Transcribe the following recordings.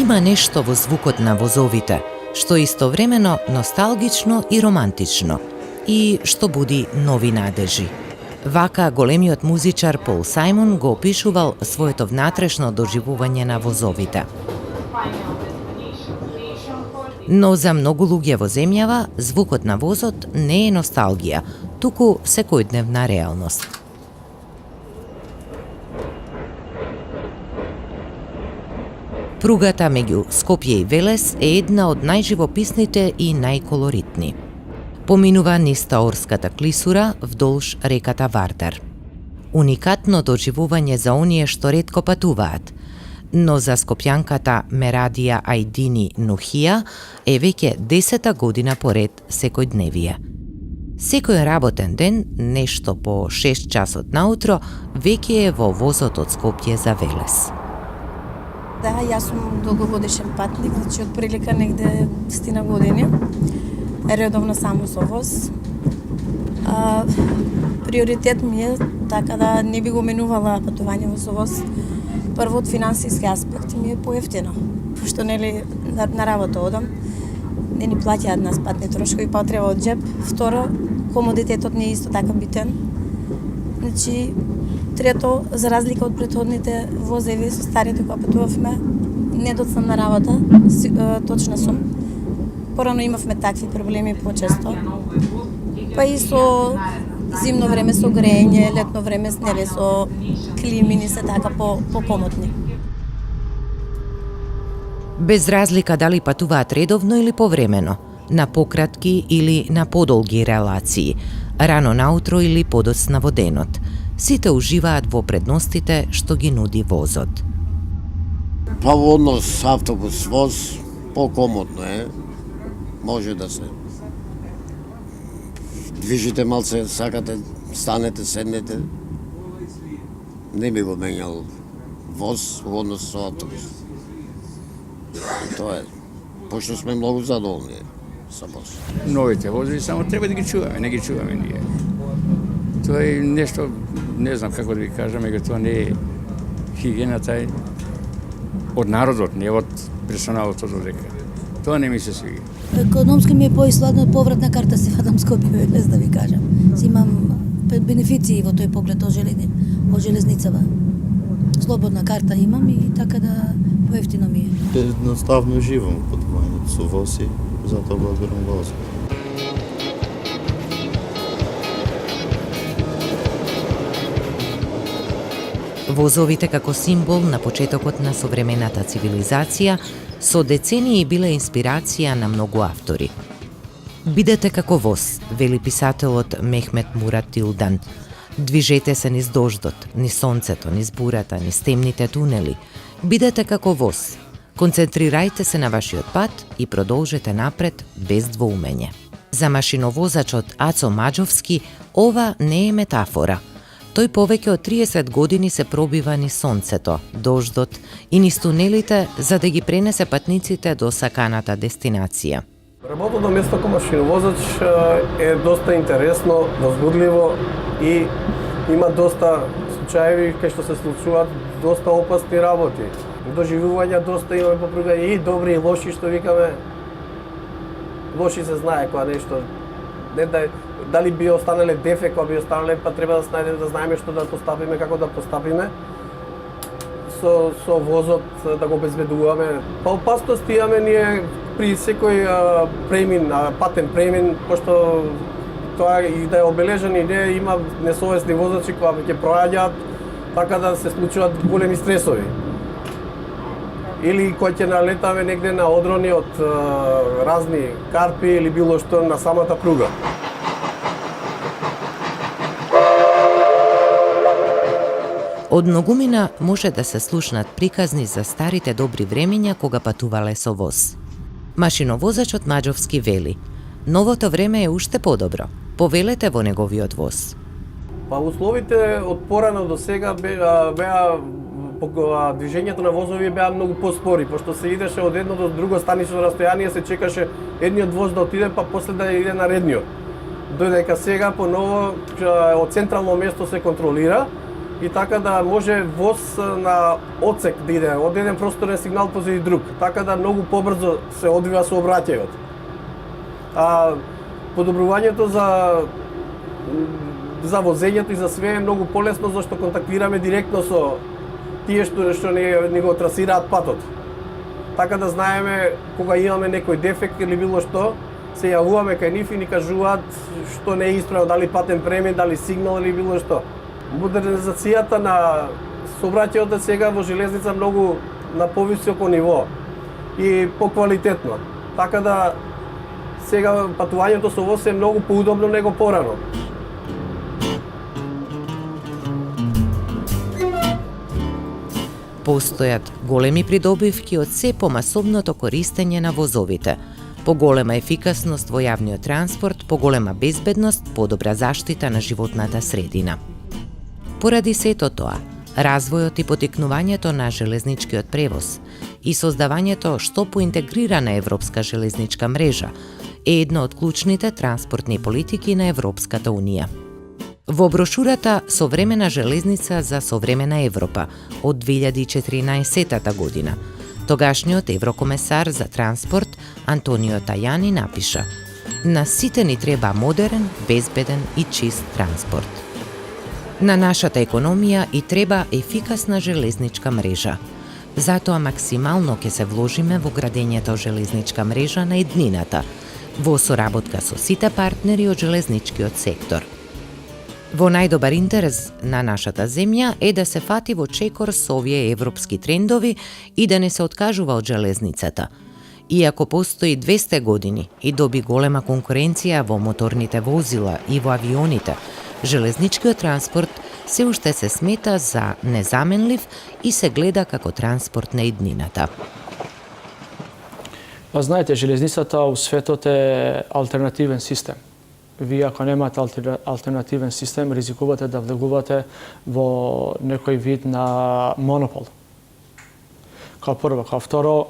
Има нешто во звукот на возовите, што е истовремено носталгично и романтично, и што буди нови надежи. Вака големиот музичар Пол Сајмон го опишувал своето внатрешно доживување на возовите. Но за многу луѓе во земјава, звукот на возот не е носталгија, туку секојдневна реалност. Пругата меѓу Скопје и Велес е една од најживописните и најколоритни. Поминува низ Таорската клисура вдолж реката Вардар. Уникатно доживување за оние што ретко патуваат, но за скопјанката Мерадија Ајдини Нухија е веќе 10-та година поред секојдневие. Секој работен ден, нешто по 6 часот наутро, веќе е во возот од Скопје за Велес. Да, јас сум долгогодишен патник, значи од прилика негде 10 години. Редовно само со воз. Приоритет ми е така да не би го менувала патување со воз. Прво, од финансиски аспект ми е поевтино, пошто нели на работа одам, не ни плаќаат нас патни трошкови, па треба од джеб. Второ, комодитетот не е исто така битен. Значи, трето, за разлика од претходните возеви со старите кога патувавме, не доцнам на работа, точна сум. Порано имавме такви проблеми почесто. Па и со зимно време со грејење, летно време нели со клими ни се така покомотни. Без разлика дали патуваат редовно или повремено, на пократки или на подолги релации, рано наутро или подоцна во денот, сите уживаат во предностите што ги нуди возот. Па во однос автобус, воз, покомотно е. Може да се движите малце, сакате, станете, седнете. Не би го менјал воз во однос со автобус. Тоа е. Пошто сме многу задоволни со воз. Новите возови само треба да ги чуваме, не ги чуваме ние. Тоа е нешто, не знам како да ви кажам, ега тоа не е хигиената од народот, не од персоналот од дека. Тоа не ми се свига. Економски ми е поисладно, повратна карта си вадам Скопје, без да ви кажам. Си имам бенефиции во тој поглед од железницава. Слободна карта имам и така да поевтино ми е. Едноставно живам патувањето со воз и затоа го одбирам воз. Возовите како символ на почетокот на современата цивилизација со децении биле инспирација на многу автори. Бидете како воз, вели писателот Мехмет Мурат Тилдан. Движете се низ дождот, низ сонцето, низ бурата, низ темните тунели. Бидете како воз. Концентрирајте се на вашиот пат и продолжете напред без двоумење. За машиновозачот Ацо Маџовски ова не е метафора. Тој повеќе од 30 години се пробива низ сонцето, дождот и низ тунелите за да ги пренесе патниците до саканата дестинација. Работното место како машиновозач е доста интересно, возбудливо и има доста случаи кај што се случуваат доста опасни работи. Доживувања доста имаме по пруга и добри и лоши, што викаме. Лоши се знае кога нешто не дали би останале дефект, кога би останале, па треба да знаеме што да постапиме, како да постапиме. Со возот да го обезбедуваме. Па опасности имаме ние при секој премин, патен премин, пошто тоа и да е обележен и не има несовесни возачи кои ќе проаѓаат, така да се случуваат големи стресови. Или кој ќе налетаме негде на одрони од разни карпи или било што на самата пруга. Од многумина може да се слушнат приказни за старите добри времења кога патувале со воз. Машиновозачот Маџовски вели: новото време е уште подобро. Повелете во неговиот воз. Па условите од порано до сега беа движењето на возови беа многу поспори, пошто се идеше од едно до друго станично растојание, се чекаше едниот воз да отиде, па после да иде наредниот. Додека сега поново од централно место се контролира и така да може воз на одсек да иде од еден просторен сигнал позади друг, така да многу побрзо се одвива сообраќајот. А подобрувањето за возењето и за све е многу полесно зашто контактираме директно со тие што ни го трасираат патот. Така да знаеме кога имаме некој дефект или било што, се јавуваме кај нив и ни кажуваат што не е исправно, дали патен премин, дали сигнал или било што. Модернизацијата на сообраќајот сега во железница многу на повисоко ниво и поквалитетно. Така да сега патувањето со воз е многу поудобно него порано. Постојат големи придобивки од се помасовното користење на возовите, поголема ефикасност во јавниот транспорт, поголема безбедност, подобра заштита на животната средина. Поради сето тоа, развојот и потикнувањето на железничкиот превоз и создавањето што поинтегрирана европска железничка мрежа е една од клучните транспортни политики на Европската Унија. Во брошурата Современа железница за современа Европа од 2014 година, тогашниот еврокомесар за транспорт Антонио Тајани напиша: "На сите ни треба модерен, безбеден и чист транспорт. На нашата економија и треба ефикасна железничка мрежа. Затоа максимално ќе се вложиме во градењето железничка мрежа на еднината, во соработка со сите партнери од железничкиот сектор. Во најдобар интерес на нашата земја е да се фати во чекор со овие европски трендови и да не се откажува од железницата. Иако постои 200 години и доби голема конкуренција во моторните возила и во авионите, железничкиот транспорт се уште се смета за незаменлив и се гледа како транспорт на иднината." Па знаете, железницата у светот е алтернативен систем. Вие ако немате алтернативен систем, ризикувате да влегувате во некој вид на монопол. Као прво. Као второ,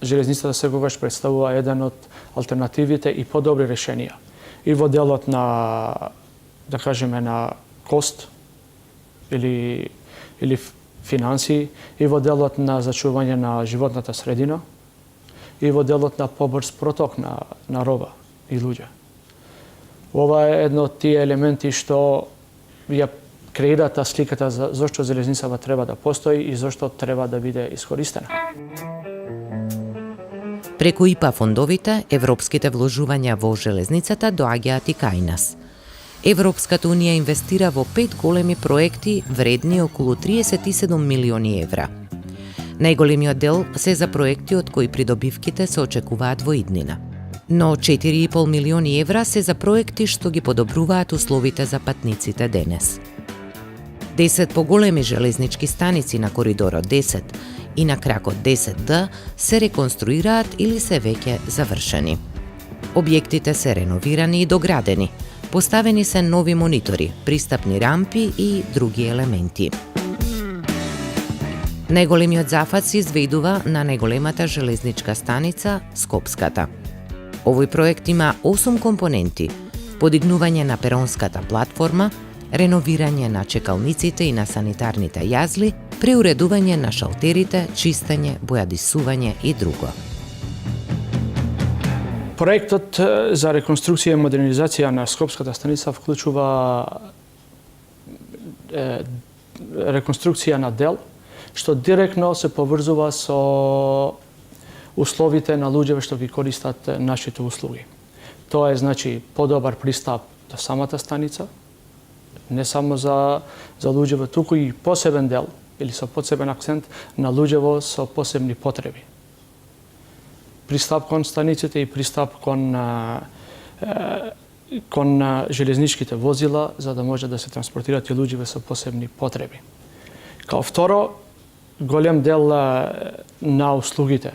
железницата секогаш представува еден од алтернативите и подобри решенија. И во делот на, да кажеме, на кост или финансии, и во делот на зачување на животната средина, и во делот на побрз проток на роба и луѓе. Ова е едно од тие елементи што ја креирата сликата за зошто железницава треба да постои и зошто треба да биде искористена. Преку ИПА фондовите, европските вложувања во железницата доаѓаат и кај нас. Европската Унија инвестира во 5 големи проекти вредни околу 37 милиони евра. Најголемиот дел се за проекти од кои придобивките се очекуваат во иднина. Но 4,5 милиони евра се за проекти што ги подобруваат условите за патниците денес. 10 поголеми железнички станици на коридорот 10 и на кракот 10D се реконструираат или се веќе завршени. Објектите се реновирани и доградени. Поставени се нови монитори, пристапни рампи и други елементи. Најголемиот зафат се изведува на најголемата железничка станица, Скопската. Овој проект има 8 компоненти: подигнување на перонската платформа, реновирање на чекалниците и на санитарните јазли, преуредување на шалтерите, чистење, бојадисување и друго. Проектот за реконструкција и модернизација на Скопската станица вклучува реконструкција на дел, што директно се поврзува со условите на луѓе што ги користат нашите услуги. Тоа е, значи, подобар пристап до самата станица, не само за луѓево, туку и посебен дел или со посебен акцент на луѓево со посебни потреби. Пристап кон станиците и пристап кон железничките возила, за да може да се транспортираат и луѓе со посебни потреби. Као второ, голем дел на услугите,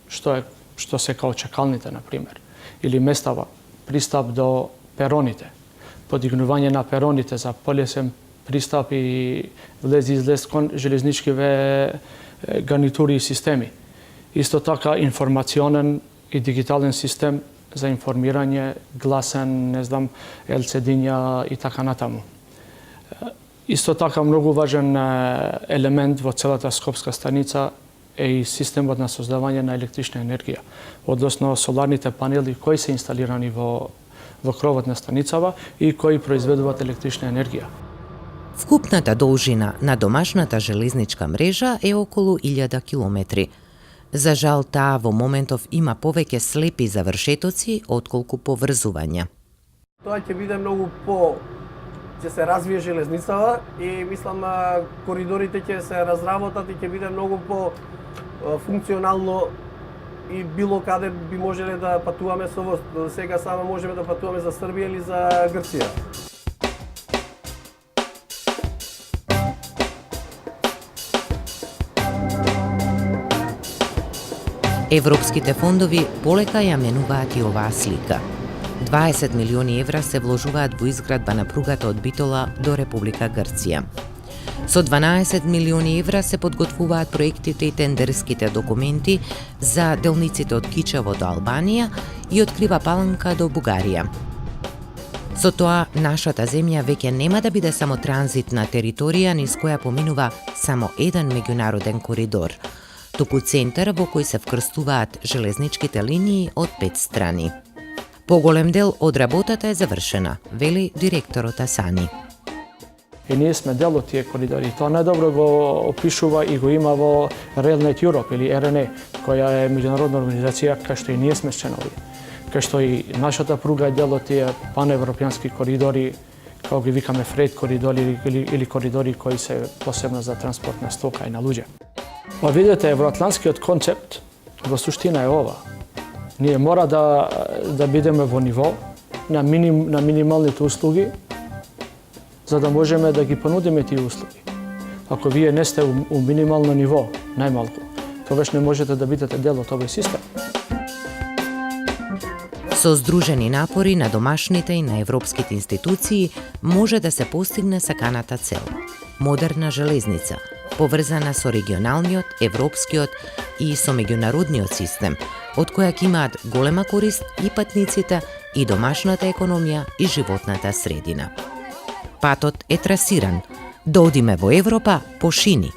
што се као чекалните, например, или местава, пристап до пероните, подигнување на пероните за полесен пристап и влез-излез кон железничкиве гарнитури и системи. Исто така информационен и дигитален систем за информирање, гласен, LCD-ња и така натаму. Исто така многу важен елемент во целата Скопска станица е и системот на создавање на електрична енергија, односно соларните панели кои се инсталирани во кровот на станицава и кои произведуваат електрична енергија. Вкупната должина на домашната железничка мрежа е околу 1000 километри. За жал, таа во моментов има повеќе слепи завршетоци отколку поврзувања. Тоа ќе биде многу ќе се развие железницава и мислам коридорите ќе се разработат и ќе биде многу по функционално и било каде би можеле да патуваме со воз. Сега само можеме да патуваме за Србија или за Грција. Европските фондови полека ја менуваат и оваа слика. 20 милиони евра се вложуваат во изградба на пругата од Битола до Република Грција. Со 12 милиони евра се подготвуваат проектите и тендерските документи за делниците од Кичево до Албанија и од Крива Паланка до Бугарија. Со тоа, нашата земја веќе нема да биде само транзитна територија низ која поминува само еден меѓународен коридор, туку центар во кој се вкрстуваат железничките линии од 5 страни. Поголем дел од работата е завршена, вели директорот Асани. И ние сме дел од тие коридори. Тоа најдобро го опишува и го има во Railnet Europe или RNE, која е меѓународна организација кај што и ние сме членови. Кај што и нашата пруга е дел од тие паневропјански коридори, како ги викаме фрейт коридори или коридори кои се посебно за транспорт на стока и на луѓе. Па видете, евроатлантскиот концепт во суштина е ова. Ние мора да бидеме во ниво на минималните услуги, за да можеме да ги понудиме тие услуги. Ако вие не сте у минимално ниво, најмалку, тогаш не можете да бидете дел од овој систем. Со здружени напори на домашните и на европските институции може да се постигне саканата цел – модерна железница, поврзана со регионалниот, европскиот и со меѓународниот систем, од која ќе имаат голема корист и патниците, и домашната економија, и животната средина. Патот е трасиран. Да одиме во Европа по шини.